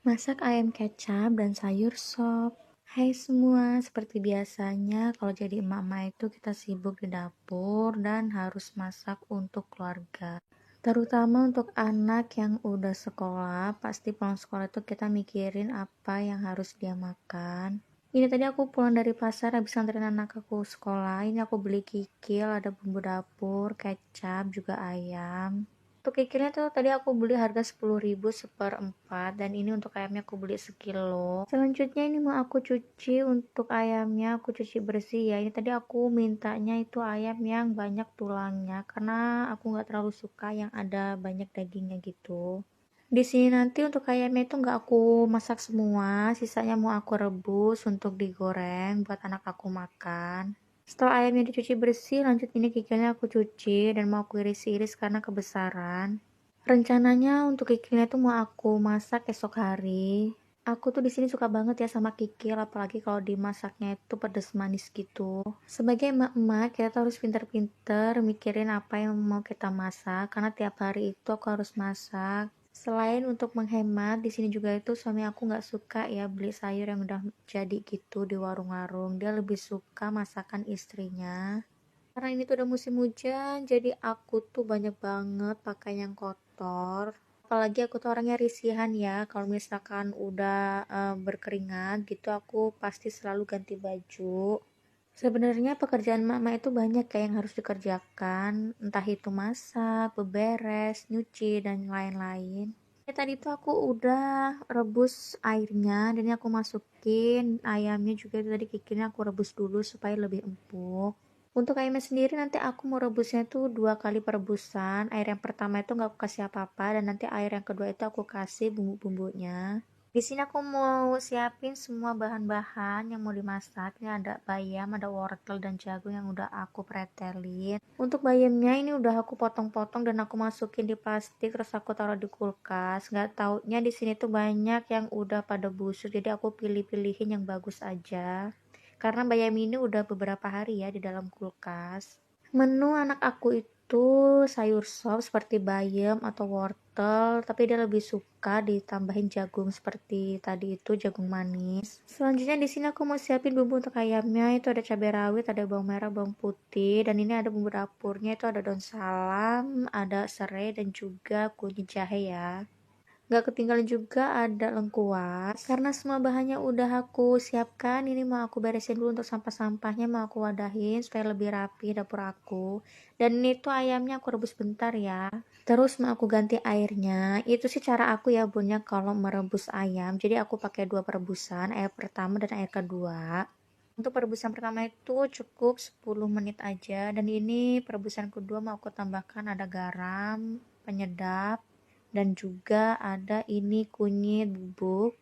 Masak ayam kecap dan sayur sop. Hai semua, seperti biasanya kalau jadi emak-emak itu kita sibuk di dapur dan harus masak untuk keluarga. Terutama untuk anak yang udah sekolah, pasti pulang sekolah itu kita mikirin apa yang harus dia makan. Ini tadi aku pulang dari pasar habis nganterin anak aku sekolah. Ini aku beli kikil, ada bumbu dapur, kecap, juga ayam. Untuk kikilnya tuh tadi aku beli harga 10.000 seperempat, dan ini untuk ayamnya aku beli sekilo. Selanjutnya ini mau aku cuci. Untuk ayamnya aku cuci bersih ya. Ini tadi aku mintanya itu ayam yang banyak tulangnya karena aku nggak terlalu suka yang ada banyak dagingnya gitu. Di sini nanti untuk ayamnya itu nggak aku masak semua, sisanya mau aku rebus untuk digoreng buat anak aku makan. Setelah ayamnya dicuci bersih, lanjut ini kikilnya aku cuci dan mau aku iris-iris karena kebesaran. Rencananya untuk kikilnya itu mau aku masak esok hari. Aku tuh di sini suka banget ya sama kikil, apalagi kalau dimasaknya itu pedas manis gitu. Sebagai emak-emak, kita tuh harus pinter-pinter mikirin apa yang mau kita masak, karena tiap hari itu aku harus masak. Selain untuk menghemat, di sini juga itu suami aku nggak suka ya beli sayur yang udah jadi gitu di warung-warung. Dia lebih suka masakan istrinya. Karena ini tuh udah musim hujan, jadi aku tuh banyak banget pakai yang kotor. Apalagi aku tuh orangnya risihan ya. Kalau misalkan udah berkeringat gitu, aku pasti selalu ganti baju. Sebenarnya pekerjaan mama itu banyak kayak yang harus dikerjakan, entah itu masak, beberes, nyuci, dan lain-lain. Ya, tadi tuh aku udah rebus airnya dan ini aku masukin ayamnya juga. Itu tadi kikirnya aku rebus dulu supaya lebih empuk. Untuk ayamnya sendiri nanti aku mau rebusnya tuh 2 kali perebusan. Air yang pertama itu nggak aku kasih apa-apa, dan nanti air yang kedua itu aku kasih bumbu-bumbunya. Di sini aku mau siapin semua bahan-bahan yang mau dimasak. Ini ada bayam, ada wortel dan jagung yang udah aku pretelin. Untuk bayamnya ini udah aku potong-potong dan aku masukin di plastik terus aku taruh di kulkas. Nggak taunya di sini tuh banyak yang udah pada busuk, jadi aku pilih-pilihin yang bagus aja. Karena bayam ini udah beberapa hari ya di dalam kulkas. Menu anak aku itu sayur sop seperti bayam atau wortel, tapi dia lebih suka ditambahin jagung seperti tadi itu jagung manis. Selanjutnya di sini aku mau siapin bumbu untuk ayamnya. Itu ada cabai rawit, ada bawang merah, bawang putih, dan ini ada bumbu dapurnya itu ada daun salam, ada serai, dan juga kunyit jahe ya. Gak ketinggalan juga ada lengkuas. Karena semua bahannya udah aku siapkan, ini mau aku beresin dulu untuk sampah-sampahnya, mau aku wadahin supaya lebih rapi dapur aku. Dan ini tuh ayamnya aku rebus bentar ya. Terus mau aku ganti airnya. Itu sih cara aku ya bunda kalau merebus ayam. Jadi aku pakai 2 perebusan, air pertama dan air kedua. Untuk perebusan pertama itu cukup 10 menit aja, dan ini perebusan kedua mau aku tambahkan ada garam, penyedap, dan juga ada ini kunyit bubuk.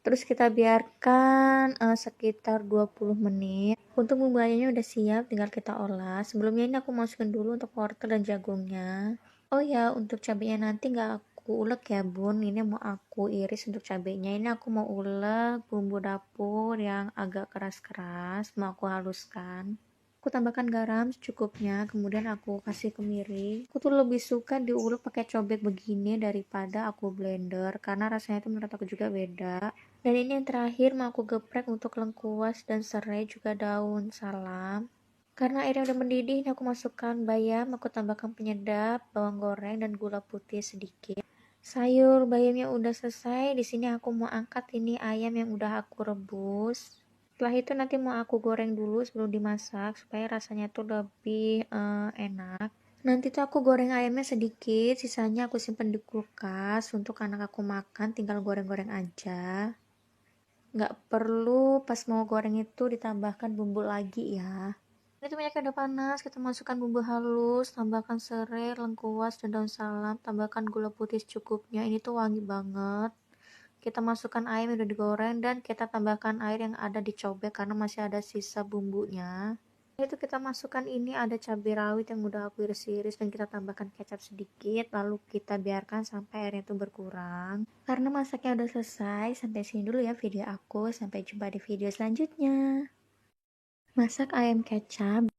Terus kita biarkan sekitar 20 menit. Untuk bumbu ayamnya udah siap, tinggal kita olah. Sebelumnya ini aku masukin dulu untuk wortel dan jagungnya. Oh ya, untuk cabenya nanti nggak aku ulek ya bun, ini mau aku iris. Untuk cabenya ini aku mau ulek bumbu dapur yang agak keras-keras, mau aku haluskan. Aku tambahkan garam secukupnya, kemudian aku kasih kemiri. Aku tuh lebih suka diulek pakai cobek begini daripada aku blender, karena rasanya itu menurut aku juga beda. Dan ini yang terakhir mau aku geprek untuk lengkuas dan serai juga daun salam. Karena airnya udah mendidih, ini aku masukkan bayam, aku tambahkan penyedap, bawang goreng, dan gula putih sedikit. Sayur bayamnya udah selesai. Di sini aku mau angkat ini ayam yang udah aku rebus. Setelah itu nanti mau aku goreng dulu sebelum dimasak supaya rasanya tuh lebih enak. Nanti tuh aku goreng ayamnya sedikit, sisanya aku simpen di kulkas untuk anak aku makan, tinggal goreng-goreng aja. Nggak perlu pas mau goreng itu ditambahkan bumbu lagi ya. Ini tuh minyaknya udah panas, kita masukkan bumbu halus, tambahkan serai, lengkuas, dan daun salam, tambahkan gula putih secukupnya. Ini tuh wangi banget. Kita masukkan ayam yang udah digoreng dan kita tambahkan air yang ada di cobek karena masih ada sisa bumbunya. Itu kita masukkan ini ada cabai rawit yang udah aku iris-iris dan kita tambahkan kecap sedikit, lalu kita biarkan sampai airnya itu berkurang. Karena masaknya udah selesai, sampai sini dulu ya video aku. Sampai jumpa di video selanjutnya. Masak ayam kecap